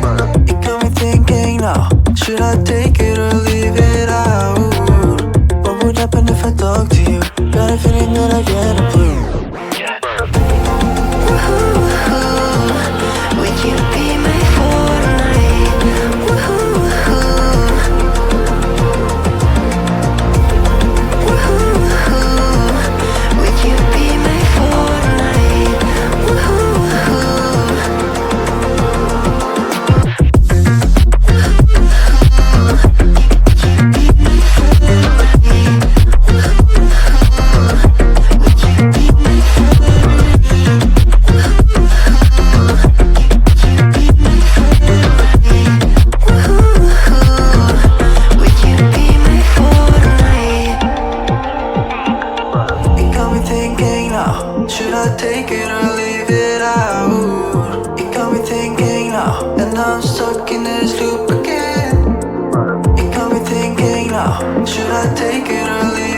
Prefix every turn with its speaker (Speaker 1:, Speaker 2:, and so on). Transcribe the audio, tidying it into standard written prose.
Speaker 1: It got me thinking now, should I take it or leave it out? What would happen if I talk to you? Got a feeling that I get a clue.
Speaker 2: Would you be my Fortnite? Would you be my Fortnite? Would you be my Fortnite?
Speaker 1: It got me thinking now, should I take it or leave it out? It got me thinking now, and I'm stuck in this loop again. It got me thinking now, should I take it or leave it out?